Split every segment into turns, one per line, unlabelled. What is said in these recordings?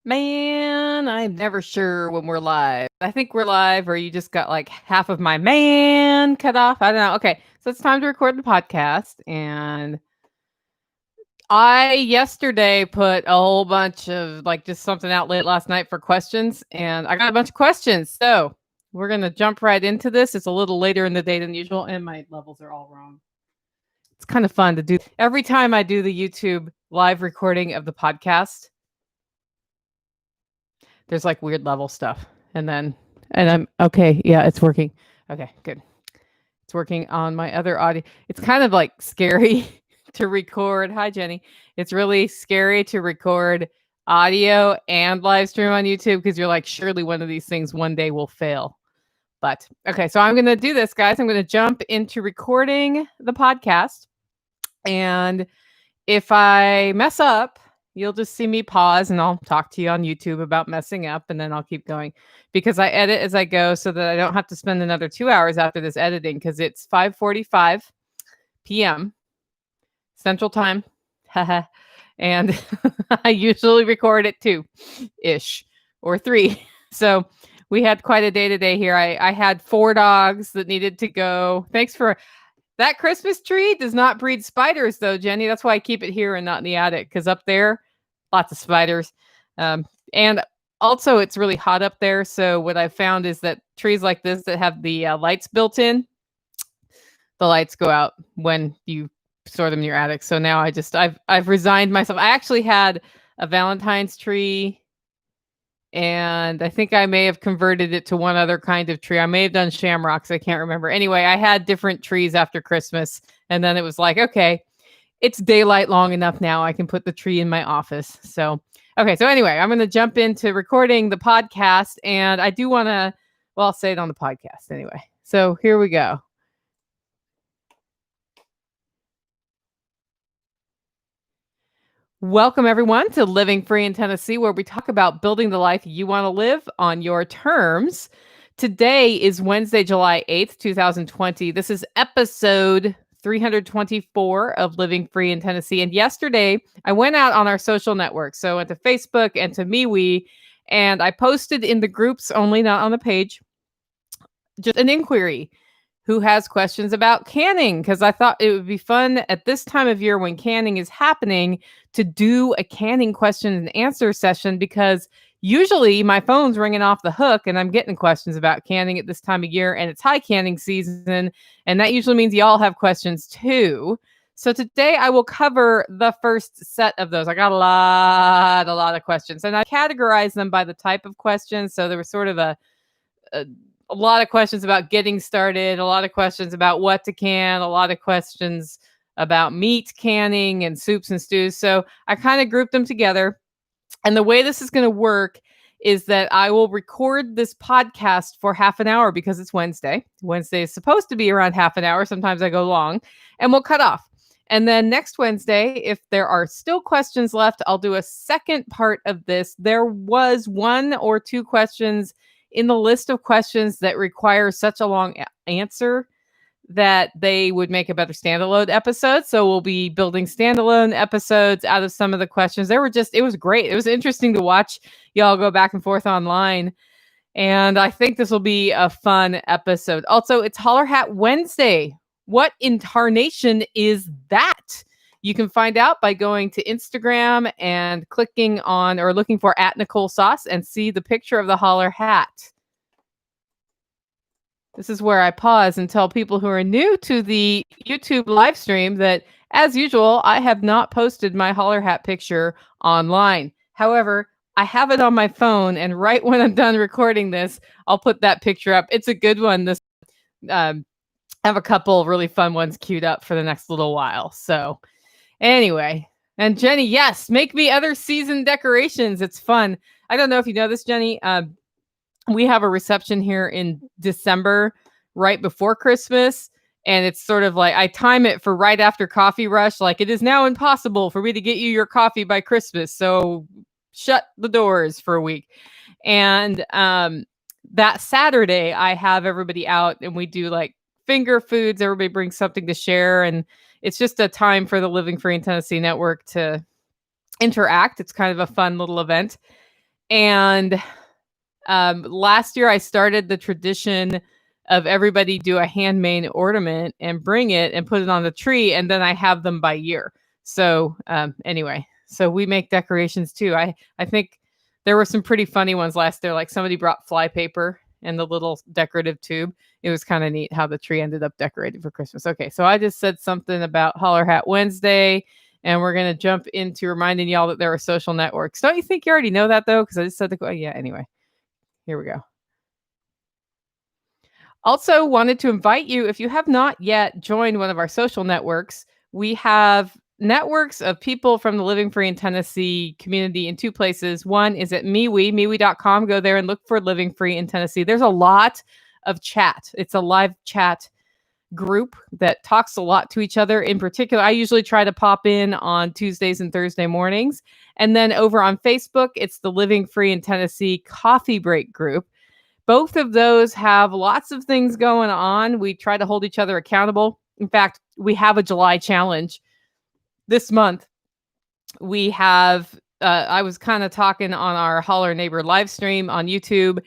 Man, I'm never sure when we're live. I think we're live, or you just got like half of my man cut off. I don't know. Okay, so it's time to record the podcast. And I yesterday put a whole bunch of like just something out late last night for questions, and I got a bunch of questions. So we're going to jump right into this. It's a little later in the day than usual, and my levels are all wrong. It's kind of fun to do. Every time I do the YouTube live recording of the podcast, there's like weird level stuff. And I'm okay. Yeah, it's working. Okay, good. It's working on my other audio. It's kind of like scary to record. Hi, Jenny. It's really scary to record audio and live stream on YouTube because you're like, surely one of these things one day will fail. But okay, so I'm going to do this, guys. I'm going to jump into recording the podcast. And if I mess up, you'll just see me pause and I'll talk to you on YouTube about messing up, and then I'll keep going because I edit as I go so that I don't have to spend another 2 hours after this editing because it's 5:45 p.m. Central Time. And I usually record at 2-ish or 3. So we had quite a day today here. I had 4 dogs that needed to go. Thanks for that. Christmas tree does not breed spiders, though, Jenny. That's why I keep it here and not in the attic, because up there, lots of spiders. And also, it's really hot up there. So what I've found is that trees like this that have the lights built in, the lights go out when you store them in your attic. So now I've resigned myself. I actually had a Valentine's tree, and I think I may have converted it to one other kind of tree. I may have done shamrocks. I can't remember. Anyway, I had different trees after Christmas. And then it was like, okay, it's daylight long enough now. I can put the tree in my office. So, okay. So anyway, I'm going to jump into recording the podcast. And I do want to, well, I'll say it on the podcast anyway. So here we go. Welcome, everyone, to Living Free in Tennessee, where we talk about building the life you want to live on your terms. Today is Wednesday, July 8th, 2020. This is episode 324 of Living Free in Tennessee. And yesterday, I went out on our social networks. So I went to Facebook and to MeWe, and I posted in the groups only, not on the page, just an inquiry. Who has questions about canning? Because I thought it would be fun at this time of year when canning is happening to do a canning question and answer session, because usually my phone's ringing off the hook and I'm getting questions about canning at this time of year, and it's high canning season. And that usually means y'all have questions too. So today I will cover the first set of those. I got a lot of questions, and I categorized them by the type of questions. So there was sort of a lot of questions about getting started, a lot of questions about what to can, a lot of questions about meat canning and soups and stews. So I kind of grouped them together. And the way this is going to work is that I will record this podcast for half an hour because it's Wednesday. Wednesday is supposed to be around half an hour. Sometimes I go long, and we'll cut off. And then next Wednesday, if there are still questions left, I'll do a second part of this. There was 1 or 2 questions in the list of questions that require such a long answer that they would make a better standalone episode. So we'll be building standalone episodes out of some of the questions. It was great. It was interesting to watch y'all go back and forth online. And I think this will be a fun episode. Also, it's Holler Hat Wednesday. What in tarnation is that? You can find out by going to Instagram and clicking on or looking for @NicoleSauce and see the picture of the holler hat. This is where I pause and tell people who are new to the YouTube live stream that, as usual, I have not posted my holler hat picture online. However, I have it on my phone, and right when I'm done recording this, I'll put that picture up. It's a good one. I have a couple really fun ones queued up for the next little while. So anyway, and Jenny, yes, make me other season decorations. It's fun. I don't know if you know this, Jenny. We have a reception here in December, right before Christmas. And it's sort of like I time it for right after coffee rush. Like, it is now impossible for me to get you your coffee by Christmas. So shut the doors for a week. And that Saturday, I have everybody out and we do like finger foods. Everybody brings something to share. And it's just a time for the Living Free in Tennessee Network to interact. It's kind of a fun little event. And last year I started the tradition of everybody do a handmade ornament and bring it and put it on the tree, and then I have them by year. So anyway, so we make decorations too. I think there were some pretty funny ones last year. Like somebody brought fly paper and the little decorative tube. It was kind of neat how the tree ended up decorated for Christmas. Okay, so I just said something about Holler Hat Wednesday, and we're gonna jump into reminding y'all that there are social networks. Don't you think you already know that though? Because I just said the yeah. Anyway, here we go. Also, wanted to invite you, if you have not yet joined one of our social networks, we have networks of people from the Living Free in Tennessee community in two places. One is at MeWe.com. Go there and look for Living Free in Tennessee. There's a lot of chat. It's a live chat group that talks a lot to each other. In particular, I usually try to pop in on Tuesdays and Thursday mornings. And then over on Facebook, it's the Living Free in Tennessee Coffee Break group. Both of those have lots of things going on. We try to hold each other accountable. In fact, we have a July challenge this month. We have, I was kind of talking on our Holler Neighbor live stream on YouTube,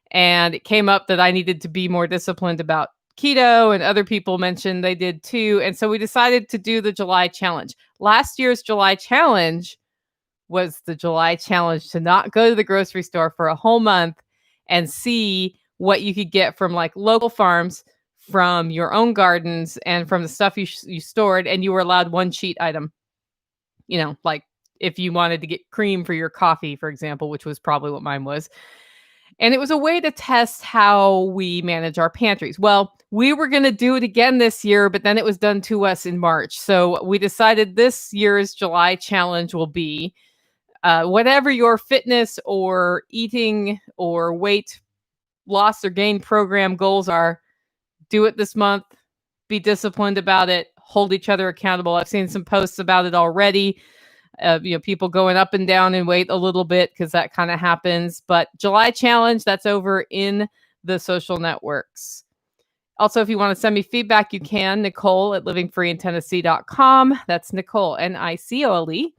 and it came up that I needed to be more disciplined about keto, and other people mentioned they did too. And so we decided to do the July challenge. Last year's July challenge was the July challenge to not go to the grocery store for a whole month and see what you could get from like local farms, from your own gardens, and from the stuff you stored. And you were allowed one cheat item, you know, like if you wanted to get cream for your coffee, for example, which was probably what mine was. And it was a way to test how we manage our pantries. Well, we were going to do it again this year, but then it was done to us in March. So we decided this year's July challenge will be whatever your fitness or eating or weight loss or gain program goals are, do it this month. Be disciplined about it. Hold each other accountable. I've seen some posts about it already. People going up and down in weight a little bit because that kind of happens. But July challenge, that's over in the social networks. Also, if you want to send me feedback, you can. Nicole at livingfreeintennessee.com. That's Nicole, Nicole,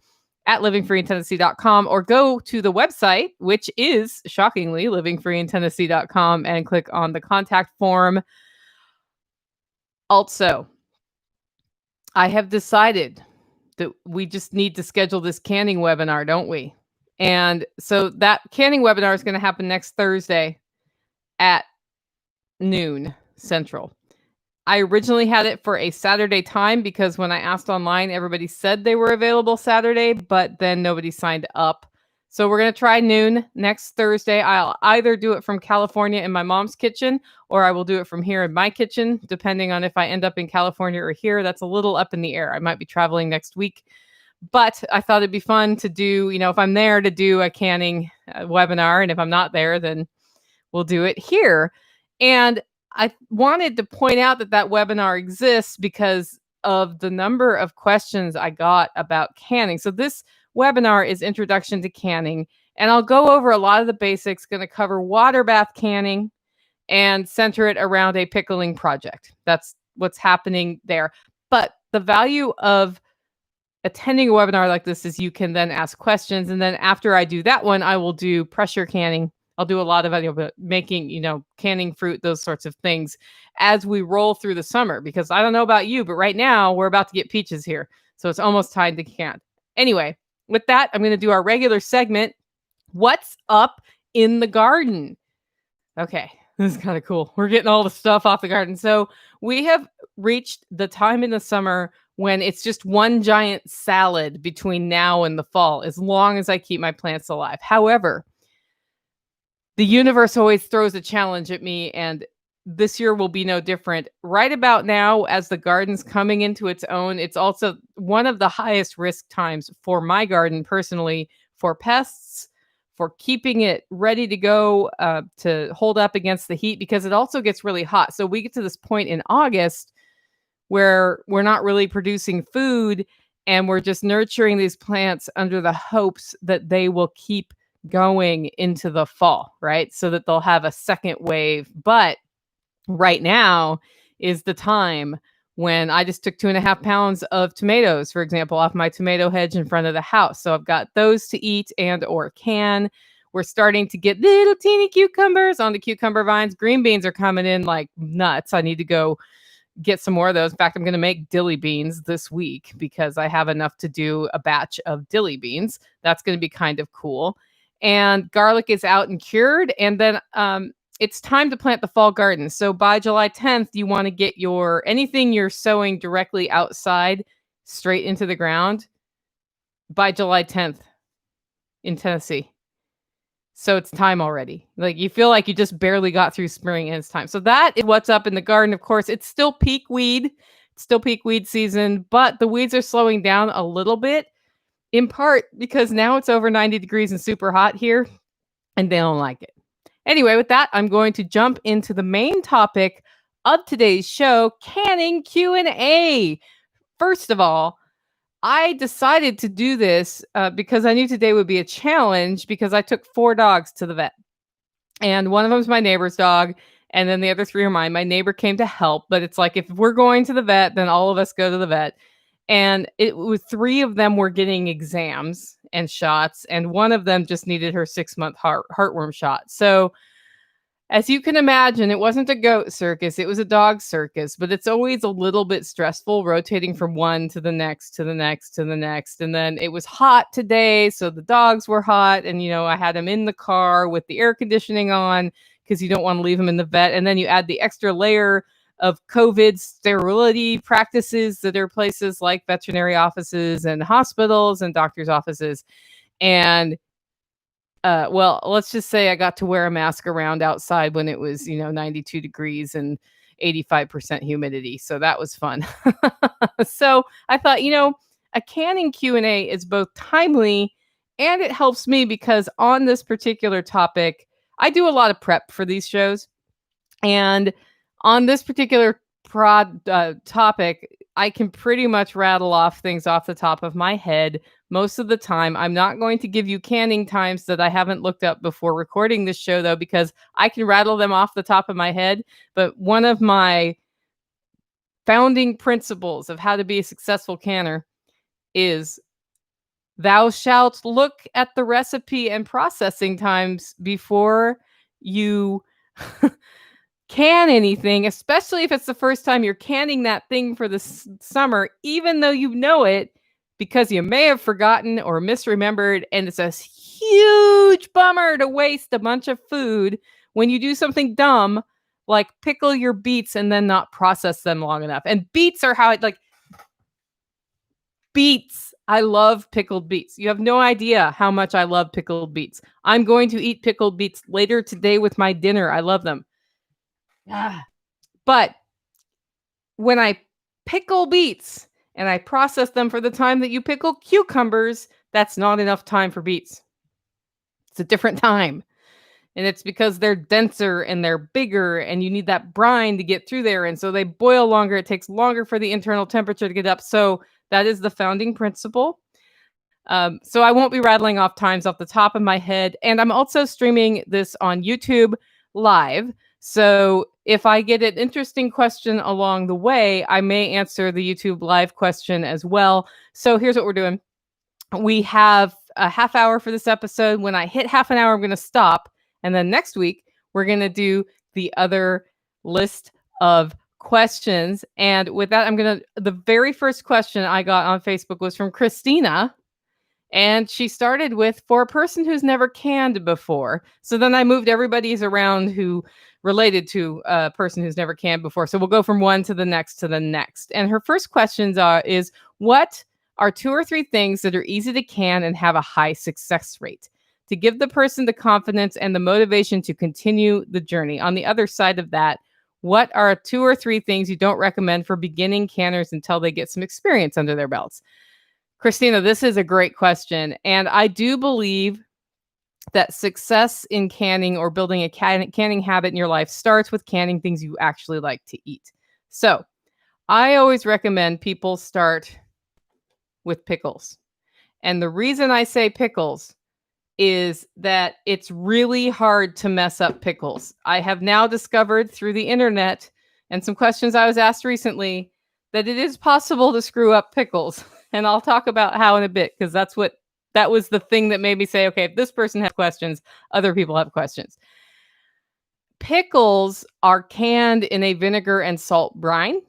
at livingfreeintennessee.com, or go to the website, which is shockingly livingfreeintennessee.com, and click on the contact form. Also, I have decided that we just need to schedule this canning webinar, don't we? And so that canning webinar is going to happen next Thursday at noon Central. I originally had it for a Saturday time because when I asked online, everybody said they were available Saturday, but then nobody signed up. So we're going to try noon next Thursday. I'll either do it from California in my mom's kitchen, or I will do it from here in my kitchen, depending on if I end up in California or here. That's a little up in the air. I might be traveling next week, but I thought it'd be fun to do, if I'm there, to do a canning webinar. And if I'm not there, then we'll do it here. And I wanted to point out that webinar exists because of the number of questions I got about canning. So this webinar is Introduction to Canning, and I'll go over a lot of the basics, going to cover water bath canning and center it around a pickling project. That's what's happening there. But the value of attending a webinar like this is you can then ask questions. And then after I do that one, I will do pressure canning. I'll do a lot of making, canning fruit, those sorts of things as we roll through the summer, because I don't know about you, but right now we're about to get peaches here. So it's almost time to can. Anyway, with that, I'm going to do our regular segment. What's up in the garden? Okay, this is kind of cool. We're getting all the stuff off the garden. So we have reached the time in the summer when it's just one giant salad between now and the fall, as long as I keep my plants alive. However, the universe always throws a challenge at me, and this year will be no different. Right about now, as the garden's coming into its own, it's also one of the highest risk times for my garden personally, for pests, for keeping it ready to go, to hold up against the heat, because it also gets really hot. So we get to this point in August where we're not really producing food, and we're just nurturing these plants under the hopes that they will keep going into the fall, right? So that they'll have a second wave. But right now is the time when I just took 2.5 pounds of tomatoes, for example, off my tomato hedge in front of the house. So I've got those to eat and or can. We're starting to get little teeny cucumbers on the cucumber vines. Green beans are coming in like nuts. I need to go get some more of those. In fact, I'm going to make dilly beans this week because I have enough to do a batch of dilly beans. That's going to be kind of cool. And garlic is out and cured. And then it's time to plant the fall garden. So by July 10th, you want to get anything you're sowing directly outside straight into the ground by July 10th in Tennessee. So it's time already. Like you feel like you just barely got through spring and it's time. So that is what's up in the garden. Of course, it's still peak weed. It's still peak weed season, but the weeds are slowing down a little bit, in part because now it's over 90 degrees and super hot here and they don't like it. Anyway, with that, I'm going to jump into the main topic of today's show, canning Q&A. First of all, I decided to do this because I knew today would be a challenge because I took 4 dogs to the vet. And one of them is my neighbor's dog. And then the other 3 are mine. My neighbor came to help. But it's like if we're going to the vet, then all of us go to the vet. And it was 3 of them were getting exams and shots. And one of them just needed her 6-month heartworm shot. So as you can imagine, it wasn't a goat circus, it was a dog circus, but it's always a little bit stressful rotating from one to the next, to the next, to the next. And then it was hot today, so the dogs were hot. And, I had them in the car with the air conditioning on because you don't want to leave them in the vet. And then you add the extra layer of COVID sterility practices that are places like veterinary offices and hospitals and doctors' offices. And well, let's just say I got to wear a mask around outside when it was, 92 degrees and 85% humidity. So that was fun. So I thought, a canning Q&A is both timely and it helps me because on this particular topic, I do a lot of prep for these shows. And on this particular topic, I can pretty much rattle off things off the top of my head most of the time. I'm not going to give you canning times that I haven't looked up before recording this show, though, because I can rattle them off the top of my head. But one of my founding principles of how to be a successful canner is thou shalt look at the recipe and processing times before you can anything, especially if it's the first time you're canning that thing for the summer, even though you know it, because you may have forgotten or misremembered. And it's a huge bummer to waste a bunch of food when you do something dumb, like pickle your beets and then not process them long enough. And beets are how beets. I love pickled beets. You have no idea how much I love pickled beets. I'm going to eat pickled beets later today with my dinner. I love them. But when I pickle beets and I process them for the time that you pickle cucumbers, that's not enough time for beets. It's a different time. And it's because they're denser and they're bigger and you need that brine to get through there. And so they boil longer. It takes longer for the internal temperature to get up. So that is the founding principle. So I won't be rattling off times off the top of my head. And I'm also streaming this on YouTube live. So if I get an interesting question along the way, I may answer the YouTube live question as well. So here's what we're doing. We have a half hour for this episode. When I hit half an hour, I'm going to stop. And then next week, we're going to do the other list of questions. And with that, the very first question I got on Facebook was from Christina. And she started with, for a person who's never canned before. So then I moved everybody's around who related to a person who's never canned before. So we'll go from one to the next to the next. And her first questions is, what are 2 or 3 things that are easy to can and have a high success rate to give the person the confidence and the motivation to continue the journey? On the other side of that, what are 2 or 3 things you don't recommend for beginning canners until they get some experience under their belts? Christina, this is a great question. And I do believe that success in canning or building a canning habit in your life starts with canning things you actually like to eat. So I always recommend people start with pickles. And the reason I say pickles is that it's really hard to mess up pickles. I have now discovered through the internet and some questions I was asked recently that it is possible to screw up pickles. And I'll talk about how in a bit, because that's what that was the thing that made me say, okay, if this person has questions, other people have questions. Pickles are canned in a vinegar and salt brine.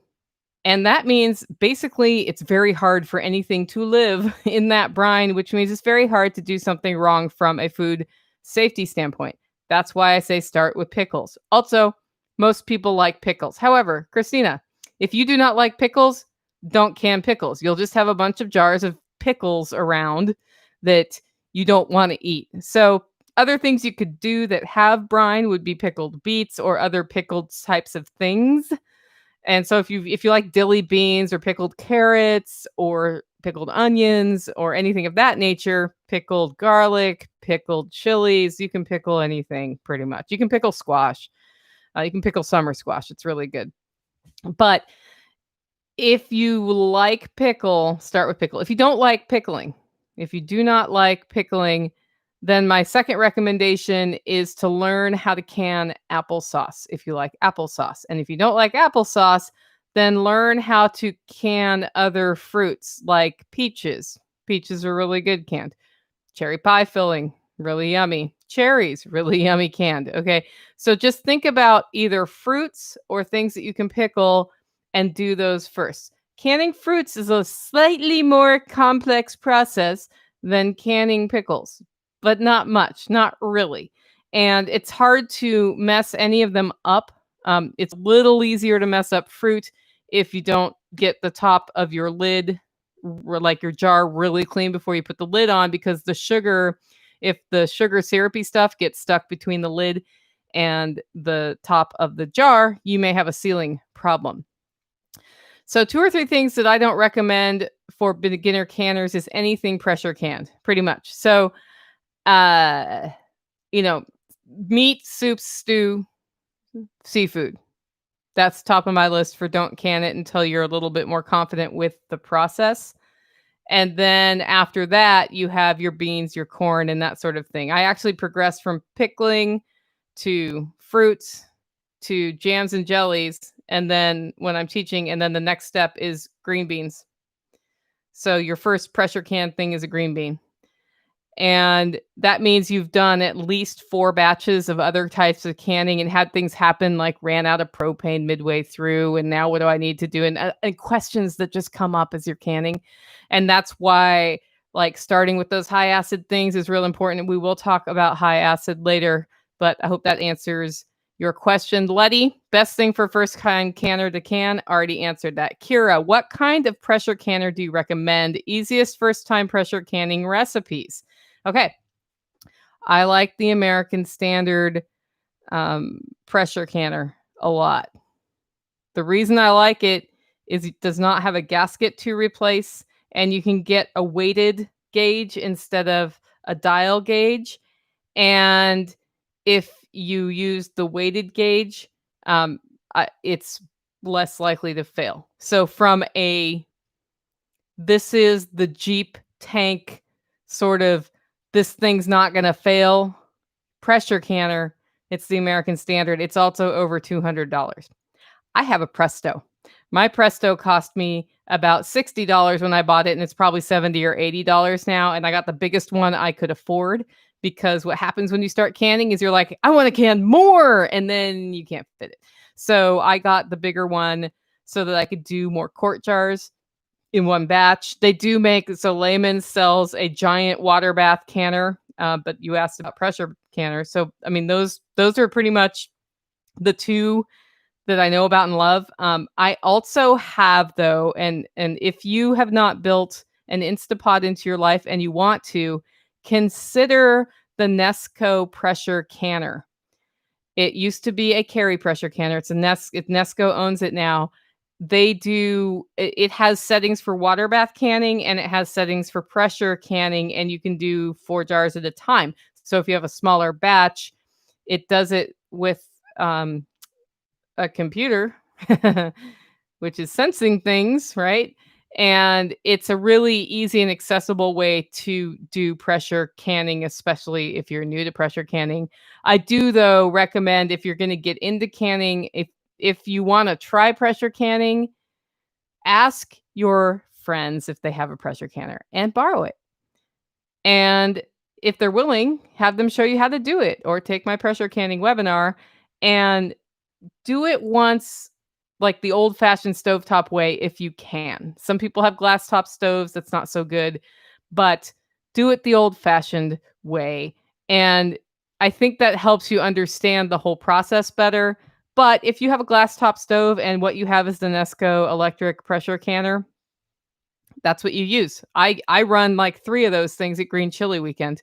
And that means basically it's very hard for anything to live in that brine, which means it's very hard to do something wrong from a food safety standpoint. That's why I say start with pickles. Also, most people like pickles. However, Christina, if you do not like pickles, don't can pickles. You'll just have a bunch of jars of pickles around that you don't want to eat. So, other things you could do that have brine would be pickled beets or other pickled types of things. And so if you like dilly beans or pickled carrots or pickled onions or anything of that nature, pickled garlic, pickled chilies, you can pickle anything pretty much. You can pickle squash. You can pickle summer squash. It's really good. But if you like pickle, start with pickle. If you don't like pickling, if you do not like pickling, then my second recommendation is to learn how to can applesauce if you like applesauce. And if you don't like applesauce, then learn how to can other fruits like peaches. Peaches are really good canned. Cherry pie filling, really yummy. Cherries, really yummy canned. Okay. So just think about either fruits or things that you can pickle and do those first. Canning fruits is a slightly more complex process than canning pickles, but not much, not really. And it's hard to mess any of them up. It's a little easier to mess up fruit if you don't get the top of your lid, like your jar, really clean before you put the lid on, because the sugar, if the sugar syrupy stuff gets stuck between the lid and the top of the jar, you may have a sealing problem. So 2 or 3 things that I don't recommend for beginner canners is anything pressure canned, pretty much. So, uh, you know, meat, soup, stew, seafood. That's top of my list for don't can it until you're a little bit more confident with the process. And then after that, you have your beans, your corn, and that sort of thing. I actually progressed from pickling to fruits to jams and jellies. And then when I'm teaching, and then the next step is green beans. So your first pressure can thing is a green bean. And that means you've done at least 4 batches of other types of canning and had things happen like ran out of propane midway through. And now what do I need to do? And questions that just come up as you're canning. And that's why like starting with those high acid things is real important. We will talk about high acid later, but I hope that answers your question. Letty, best thing for first time canner to can, already answered that. Kira, what kind of pressure canner do you recommend? Easiest first time pressure canning recipes. Okay. I like the American Standard pressure canner a lot. The reason I like it is it does not have a gasket to replace, and you can get a weighted gauge instead of a dial gauge. And if you use the weighted gauge, it's less likely to fail. So from this is the Jeep tank sort of, this thing's not going to fail pressure canner, it's the American Standard. It's also over $200. I have a Presto. My Presto cost me about $60 when I bought it, and it's probably $70 or $80 now. And I got the biggest one I could afford, because what happens when you start canning is you're like, I want to can more, and then you can't fit it. So I got the bigger one so that I could do more quart jars in one batch. They do make, so Layman sells a giant water bath canner, but you asked about pressure canner. So, I mean, those are pretty much the 2 that I know about and love. I also have, though, and if you have not built an Instapot into your life and you want to, consider the Nesco pressure canner. It used to be a Carry pressure canner. It's Nesco owns it now. It has settings for water bath canning, and it has settings for pressure canning, and you can do 4 jars at a time. So if you have a smaller batch, it does it with a computer, which is sensing things, right? And it's a really easy and accessible way to do pressure canning, especially if you're new to pressure canning. I do, though, recommend, if you're going to get into canning, if you want to try pressure canning, ask your friends if they have a pressure canner and borrow it. And if they're willing, have them show you how to do it or take my pressure canning webinar and do it once like the old-fashioned stovetop way if you can. Some people have glass top stoves, that's not so good, but do it the old-fashioned way. And I think that helps you understand the whole process better. But if you have a glass top stove and what you have is the Nesco electric pressure canner, that's what you use. I run like 3 of those things at Green Chili Weekend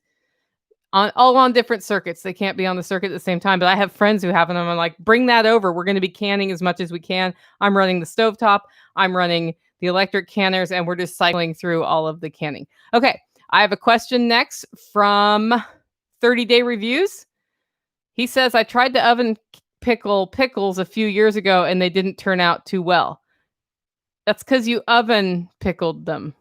all on different circuits. They can't be on the circuit at the same time, but I have friends who have them. I'm like, bring that over. We're going to be canning as much as we can. I'm running the stovetop. I'm running the electric canners, and we're just cycling through all of the canning. Okay, I have a question next from 30 Day Reviews. He says, I tried to oven pickle pickles a few years ago, and they didn't turn out too well. That's because you oven pickled them.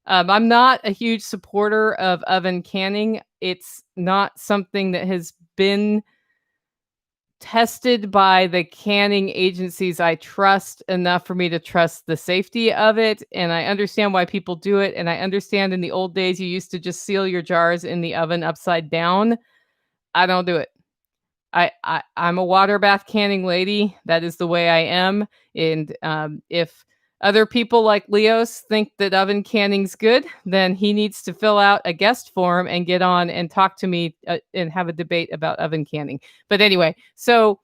I'm not a huge supporter of oven canning. It's not something that has been tested by the canning agencies I trust enough for me to trust the safety of it. And I understand why people do it. And I understand in the old days, you used to just seal your jars in the oven upside down. I don't do it. I'm a water bath canning lady. That is the way I am. And if other people like Leos think that oven canning's good, then he needs to fill out a guest form and get on and talk to me and have a debate about oven canning. But anyway, so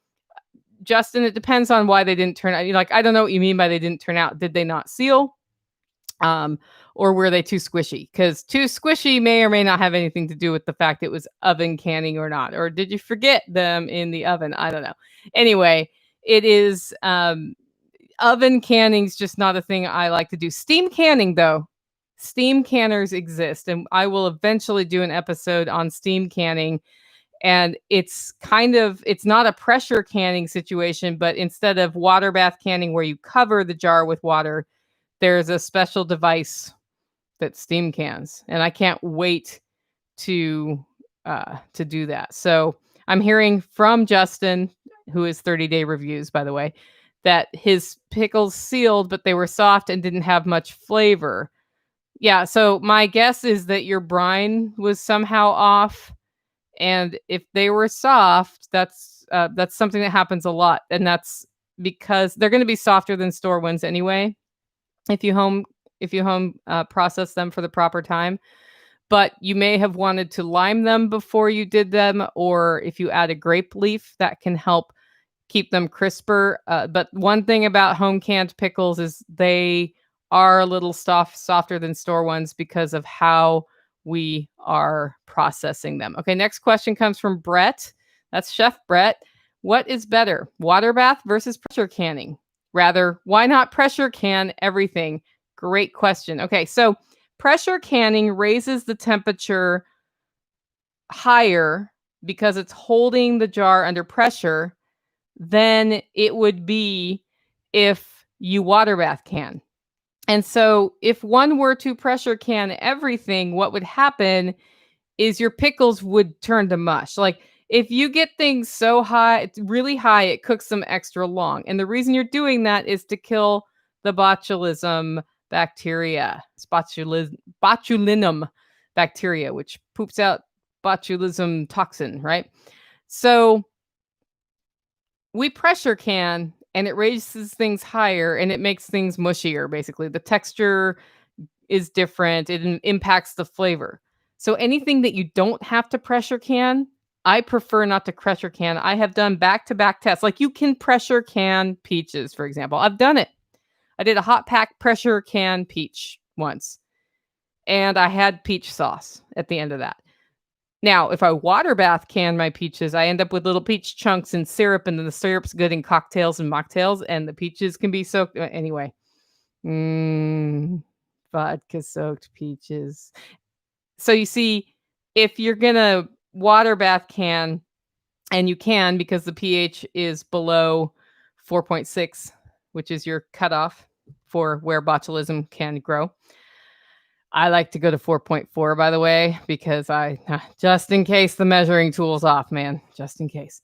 Justin, it depends on why they didn't turn out. Like, I don't know what you mean by they didn't turn out. Did they not seal? Or were they too squishy? Because too squishy may or may not have anything to do with the fact it was oven canning or not. Or did you forget them in the oven? I don't know. Anyway, it is oven canning's just not a thing I like to do. Steam canning, though. Steam canners exist, and I will eventually do an episode on steam canning. And it's not a pressure canning situation, but instead of water bath canning where you cover the jar with water, there's a special device that steam cans, and I can't wait to do that. So I'm hearing from Justin, who is 30 Day Reviews, by the way, that his pickles sealed, but they were soft and didn't have much flavor. Yeah, so my guess is that your brine was somehow off, and if they were soft, that's something that happens a lot, and that's because they're going to be softer than store ones anyway. If you home process them for the proper time. But you may have wanted to lime them before you did them, or if you add a grape leaf, that can help keep them crisper. But one thing about home canned pickles is they are a little softer than store ones because of how we are processing them. Okay, next question comes from Brett. That's Chef Brett. What is better, water bath versus pressure canning? Rather, why not pressure can everything? Great question. Okay, so pressure canning raises the temperature higher because it's holding the jar under pressure than it would be if you water bath can. And so if one were to pressure can everything, what would happen is your pickles would turn to mush. Like, if you get things so high, it's really high, it cooks them extra long. And the reason you're doing that is to kill the botulism bacteria, botulinum bacteria, which poops out botulism toxin, right? So we pressure can, and it raises things higher, and it makes things mushier, basically. The texture is different. It impacts the flavor. So anything that you don't have to pressure can, I prefer not to pressure can. I have done back-to-back tests. Like, you can pressure can peaches, for example. I've done it. I did a hot pack pressure can peach once, and I had peach sauce at the end of that. Now, if I water bath can my peaches, I end up with little peach chunks and syrup, and then the syrup's good in cocktails and mocktails, and the peaches can be soaked. Anyway, vodka-soaked peaches. So you see, if you're going to water bath can, and you can because the pH is below 4.6, which is your cutoff for where botulism can grow. I like to go to 4.4, by the way, because just in case the measuring tool's off, man, just in case.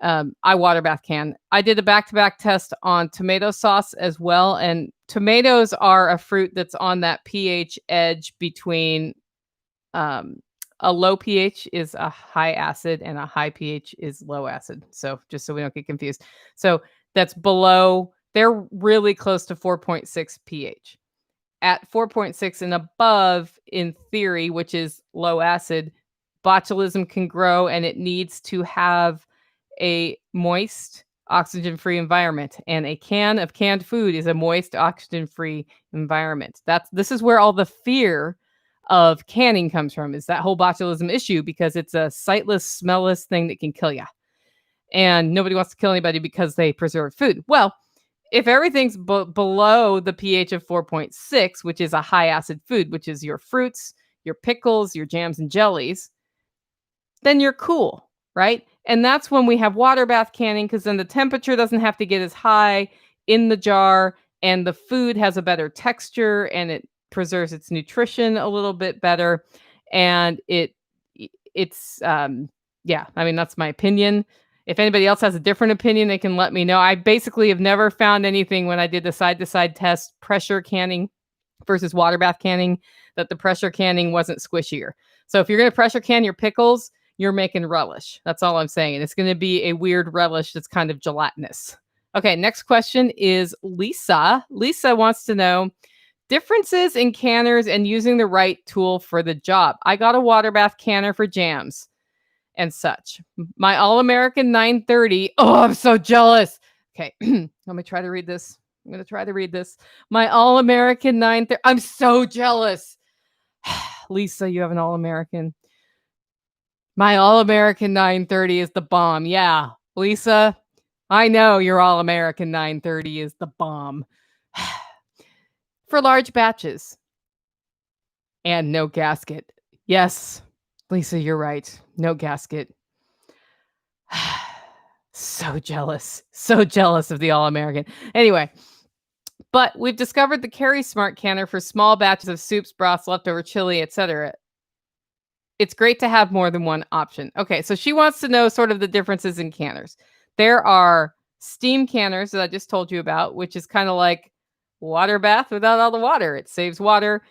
I water bath can. I did a back-to-back test on tomato sauce as well, and tomatoes are a fruit that's on that pH edge between Um, a low pH is a high acid and a high pH is low acid. So just so we don't get confused. So that's below, they're really close to 4.6 pH. At 4.6 and above, in theory, which is low acid, botulism can grow and it needs to have a moist, oxygen-free environment. And a can of canned food is a moist, oxygen-free environment. This is where all the fear of canning comes from, is that whole botulism issue, because it's a sightless, smellless thing that can kill you. And nobody wants to kill anybody because they preserve food. Well, if everything's below the pH of 4.6, which is a high acid food, which is your fruits, your pickles, your jams and jellies, then you're cool, right? And that's when we have water bath canning, because then the temperature doesn't have to get as high in the jar and the food has a better texture and it preserves its nutrition a little bit better. And it's yeah, I mean, that's my opinion. If anybody else has a different opinion, they can let me know. I basically have never found anything when I did the side-to-side test, pressure canning versus water bath canning, that the pressure canning wasn't squishier. So if you're going to pressure can your pickles, you're making relish. That's all I'm saying. And it's going to be a weird relish that's kind of gelatinous. Okay, next question is Lisa. Lisa wants to know differences in canners and using the right tool for the job. I got a water bath canner for jams and such. My All-American 930. Oh, I'm so jealous. Okay, let me try to read this. I'm going to try to read this. My All-American 930. I'm so jealous. Lisa, you have an All-American. My All-American 930 is the bomb. Yeah, Lisa, I know your All-American 930 is the bomb. For large batches. And no gasket. Yes, Lisa, you're right. No gasket. So jealous. So jealous of the All-American. Anyway, but we've discovered the Carry Smart canner for small batches of soups, broths, leftover chili, etc. It's great to have more than one option. Okay, so she wants to know sort of the differences in canners. There are steam canners that I just told you about, which is kind of like water bath without all the water. It saves water.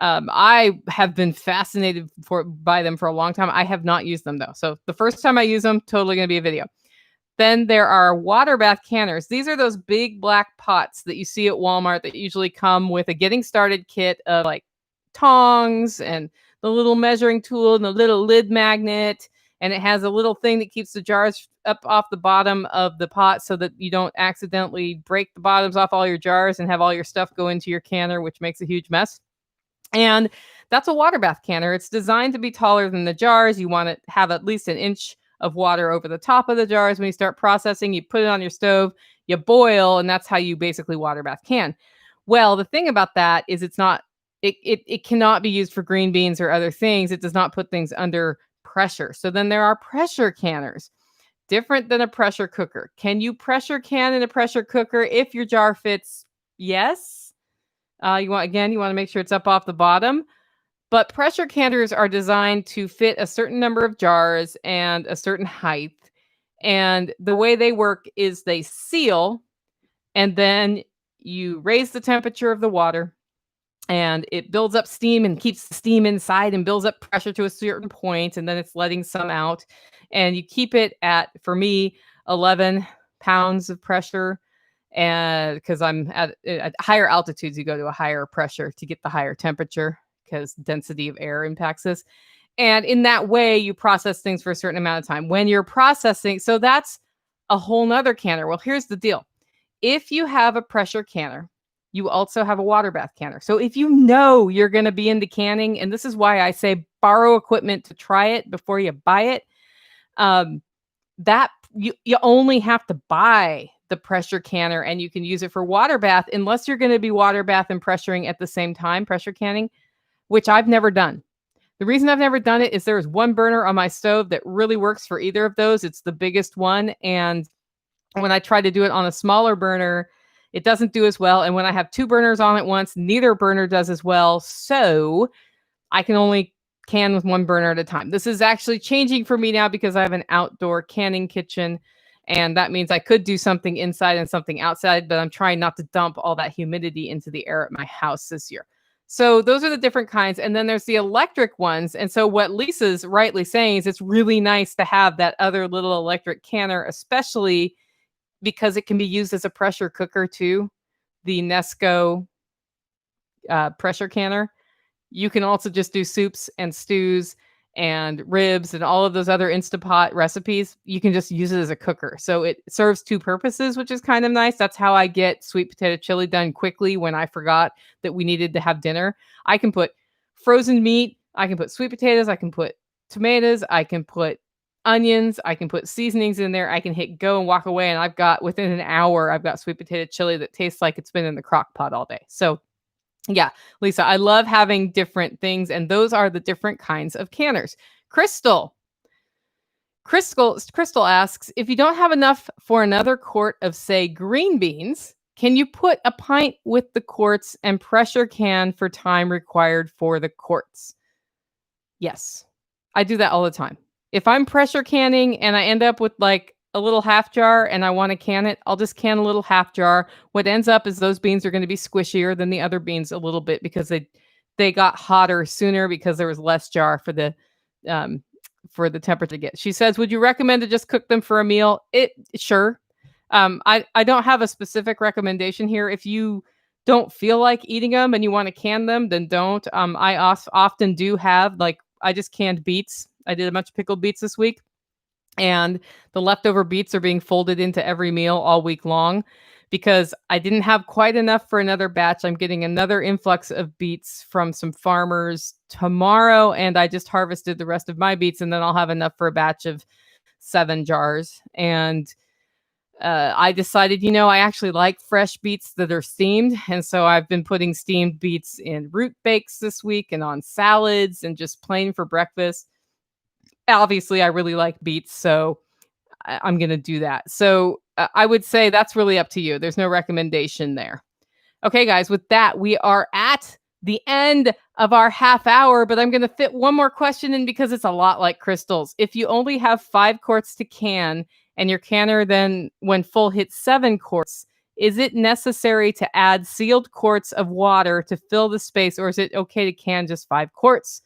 I have been fascinated by them for a long time. I have not used them though. So the first time I use them, totally going to be a video. Then there are water bath canners. These are those big black pots that you see at Walmart that usually come with a getting started kit of like tongs and the little measuring tool and the little lid magnet. And it has a little thing that keeps the jars up off the bottom of the pot so that you don't accidentally break the bottoms off all your jars and have all your stuff go into your canner, which makes a huge mess. And that's a water bath canner. It's designed to be taller than the jars. You want to have at least an inch of water over the top of the jars. When you start processing, you put it on your stove, you boil, and that's how you basically water bath can. Well, the thing about that is it cannot be used for green beans or other things. It does not put things under pressure. So then there are pressure canners, different than a pressure cooker. Can you pressure can in a pressure cooker if your jar fits? Yes. You want to make sure it's up off the bottom. But pressure canners are designed to fit a certain number of jars and a certain height. And the way they work is they seal, and then you raise the temperature of the water, and it builds up steam and keeps the steam inside and builds up pressure to a certain point, and then it's letting some out. And you keep it at, for me, 11 pounds of pressure. And because I'm at higher altitudes, you go to a higher pressure to get the higher temperature, because density of air impacts this. And in that way, you process things for a certain amount of time. When you're processing, so that's a whole nother canner. Well, here's the deal. If you have a pressure canner, you also have a water bath canner. So if you know you're going to be into canning, and this is why I say borrow equipment to try it before you buy it, that you only have to buy the pressure canner and you can use it for water bath, unless you're going to be water bath and pressuring at the same time, pressure canning, which I've never done. The reason I've never done it is there's one burner on my stove that really works for either of those. It's the biggest one. And when I try to do it on a smaller burner, it doesn't do as well. And when I have two burners on at once, neither burner does as well. So I can only can with one burner at a time. This is actually changing for me now because I have an outdoor canning kitchen. And that means I could do something inside and something outside, but I'm trying not to dump all that humidity into the air at my house this year. So those are the different kinds. And then there's the electric ones. And so what Lisa's rightly saying is it's really nice to have that other little electric canner, especially because it can be used as a pressure cooker too. The Nesco pressure canner. You can also just do soups and stews and ribs and all of those other Instapot recipes. You can just use it as a cooker. So it serves two purposes, which is kind of nice. That's how I get sweet potato chili done quickly when I forgot that we needed to have dinner. I can put frozen meat, I can put sweet potatoes, I can put tomatoes, I can put onions, I can put seasonings in there. I can hit go and walk away, and I've got within an hour, I've got sweet potato chili that tastes like it's been in the crock pot all day. So yeah, Lisa, I love having different things, and those are the different kinds of canners. Crystal asks, if you don't have enough for another quart of, say, green beans, can you put a pint with the quarts and pressure can for time required for the quarts? Yes, I do that all the time. If I'm pressure canning and I end up with like a little half jar and I want to can it, I'll just can a little half jar. What ends up is those beans are going to be squishier than the other beans a little bit because they got hotter sooner because there was less jar for the temperature to get. She says, would you recommend to just cook them for a meal? Sure. I don't have a specific recommendation here. If you don't feel like eating them and you want to can them, then don't. I often do have, like, I just canned beets. I did a bunch of pickled beets this week, and the leftover beets are being folded into every meal all week long because I didn't have quite enough for another batch. I'm getting another influx of beets from some farmers tomorrow, and I just harvested the rest of my beets, and then I'll have enough for a batch of 7 jars. And I decided, I actually like fresh beets that are steamed. And so I've been putting steamed beets in root bakes this week and on salads and just plain for breakfast. Obviously, I really like beets, so I'm going to do that. So I would say that's really up to you. There's no recommendation there. Okay, guys, with that, we are at the end of our half hour, but I'm going to fit one more question in because it's a lot like Crystal's. If you only have 5 quarts to can and your canner then, when full, hits 7 quarts, is it necessary to add sealed quarts of water to fill the space, or is it okay to can just 5 quarts?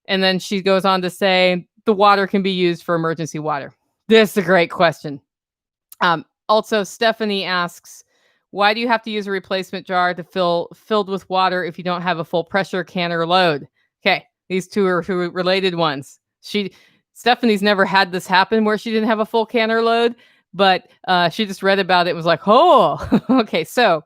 And then she goes on to say, the water can be used for emergency water. This is a great question. Also, Stephanie asks, why do you have to use a replacement jar to filled with water if you don't have a full pressure canner load? Okay, these two are related ones. Stephanie's never had this happen where she didn't have a full canner load, but she just read about it and was like, oh, okay. So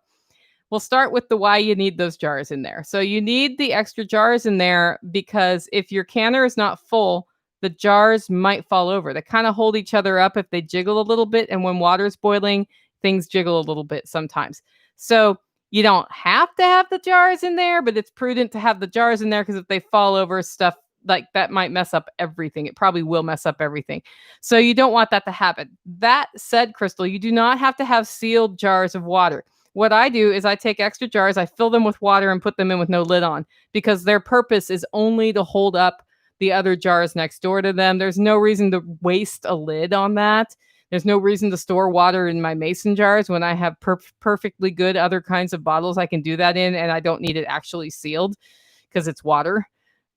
we'll start with the why you need those jars in there. So you need the extra jars in there because if your canner is not full, the jars might fall over. They kind of hold each other up if they jiggle a little bit. And when water's boiling, things jiggle a little bit sometimes. So you don't have to have the jars in there, but it's prudent to have the jars in there because if they fall over, stuff like that might mess up everything. It probably will mess up everything. So you don't want that to happen. That said, Crystal, you do not have to have sealed jars of water. What I do is I take extra jars, I fill them with water and put them in with no lid on because their purpose is only to hold up the other jars next door to them. There's no reason to waste a lid on that. There's no reason to store water in my mason jars when I have perfectly good other kinds of bottles I can do that in, and I don't need it actually sealed because it's water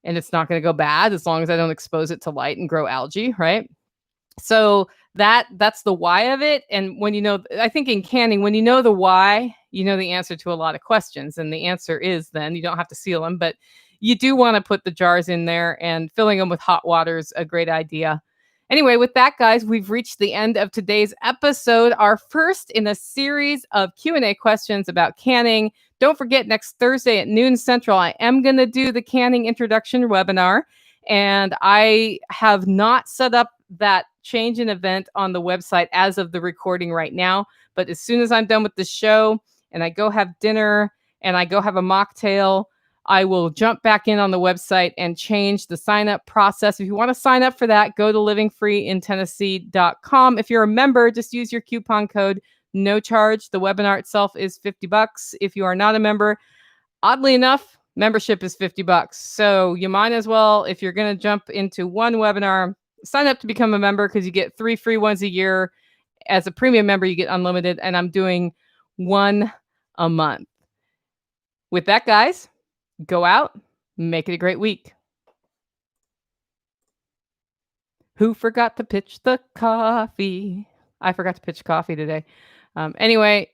and it's not going to go bad as long as I don't expose it to light and grow algae, right? So that's the why of it. And when I think in canning, when you know the why, you know the answer to a lot of questions. And the answer is then you don't have to seal them, but you do want to put the jars in there, and filling them with hot water is a great idea. Anyway, with that, guys, we've reached the end of today's episode, our first in a series of Q&A questions about canning. Don't forget, next Thursday at noon Central, I am going to do the canning introduction webinar, and I have not set up that change in event on the website as of the recording right now. But as soon as I'm done with the show and I go have dinner and I go have a mocktail, I will jump back in on the website and change the sign-up process. If you want to sign up for that, go to livingfreeintennessee.com. If you're a member, just use your coupon code, no charge. The webinar itself is $50. If you are not a member, oddly enough, membership is $50. So you might as well, if you're going to jump into one webinar, sign up to become a member because you get 3 free ones a year. As a premium member, you get unlimited, and I'm doing one a month. With that, guys, Go out, make it a great week. Who forgot to pitch the coffee? I forgot to pitch coffee today. Anyway,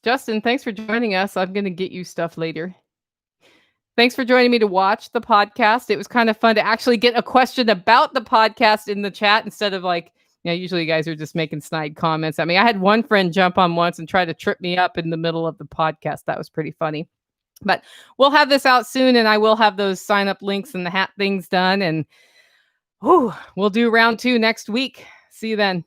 Justin, thanks for joining us. I'm going to get you stuff later. Thanks for joining me to watch the podcast. It was kind of fun to actually get a question about the podcast in the chat instead of usually you guys are just making snide comments. I mean, I had one friend jump on once and try to trip me up in the middle of the podcast. That was pretty funny. But we'll have this out soon, and I will have those sign up links and the hat things done. And we'll do round 2 next week. See you then.